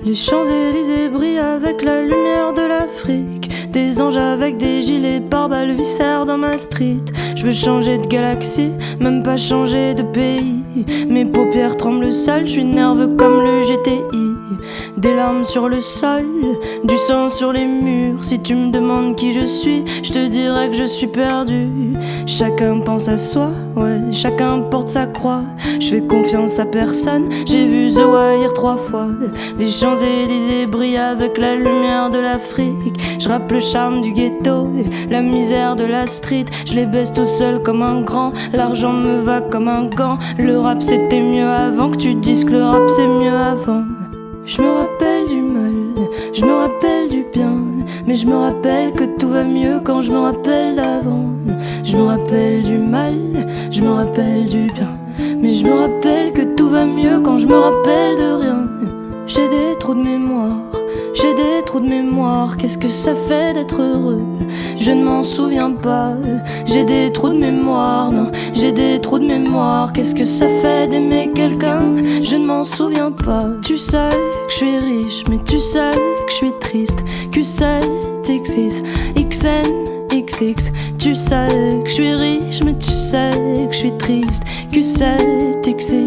Les Champs-Élysées brillent avec la lumière de l'Afrique. Des anges avec des gilets pare-balles viscèrent dans ma street. Je veux changer de galaxie, même pas changer de pays. Mes paupières tremblent sales, je suis nerveux comme le GTI. Des larmes sur le sol, du sang sur les murs. Si tu me demandes qui je suis, je te dirais que je suis perdu. Chacun pense à soi, ouais, chacun porte sa croix. Je fais confiance à personne, j'ai vu The Wire 3 fois. Les Champs-Élysées brillent avec la lumière de l'Afrique. Je rappe le charme du ghetto, la misère de la street. Je les baisse tout seul comme un grand, l'argent me va comme un gant. Le rap c'était mieux avant, que tu dises que le rap c'est mieux avant. Je me rappelle du mal, je me rappelle du bien, mais je me rappelle que tout va mieux quand je me rappelle d'avant. Je me rappelle du mal, je me rappelle du bien, mais je me rappelle que tout va mieux quand je me rappelle de rien. J'ai des trous de mémoire, j'ai des trous de mémoire. Qu'est-ce que ça fait d'être heureux? Je ne m'en souviens pas. J'ai des trous de mémoire, non, j'ai des trous de mémoire. Qu'est-ce que ça fait d'aimer quelqu'un? Je ne m'en souviens pas. Tu sais que je suis riche, mais tu sais que je suis triste. Q7, XN, XX. Tu sais que je suis riche, mais tu sais que je suis triste. Q7, XN,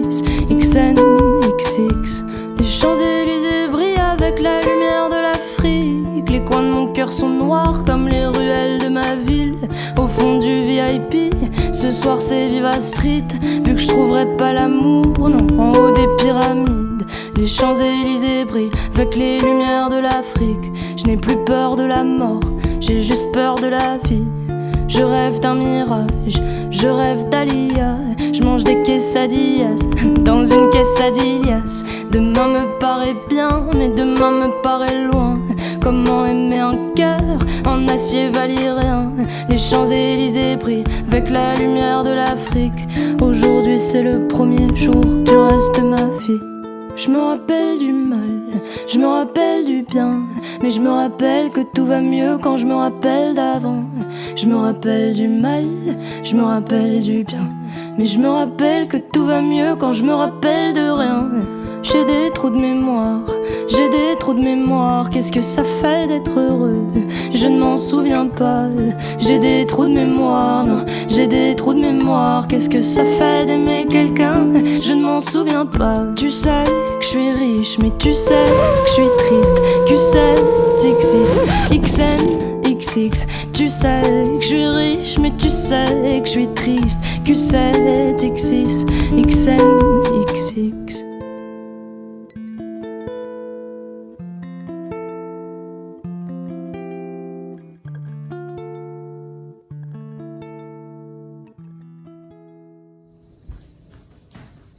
XX. Les Champs-Élysées brillent avec la lumière de l'Afrique. Les coins de mon cœur sont noirs comme les ruelles de ma ville. Au fond du VIP, ce soir c'est Viva Street. Vu que je trouverai pas l'amour, non, en haut des pyramides. Les Champs-Élysées brillent avec les lumières de l'Afrique. Je n'ai plus peur de la mort, j'ai juste peur de la vie. Je rêve d'un mirage, je rêve d'Alia. Je mange des quesadillas dans une quesadillas. Demain me paraît bien, mais demain me paraît loin. Comment aimer un cœur en acier valyrien? Les Champs-Élysées brillent avec la lumière de l'Afrique. Aujourd'hui c'est le premier jour du reste de ma vie. Je me rappelle du mal, je me rappelle du bien, mais je me rappelle que tout va mieux quand je me rappelle d'avant. Je me rappelle du mal, je me rappelle du bien, mais je me rappelle que tout va mieux quand je me rappelle de rien. J'ai des trous de mémoire, j'ai des trous de mémoire. Qu'est-ce que ça fait d'être heureux? Je ne m'en souviens pas. J'ai des trous de mémoire, non, j'ai des trous de mémoire. Qu'est-ce que ça fait d'aimer quelqu'un? Je ne m'en souviens pas. Tu sais que je suis riche, mais tu sais que je suis triste. Q7, XN, XX. Tu sais que je suis riche, mais tu sais que je suis triste. Q7, XN, XX.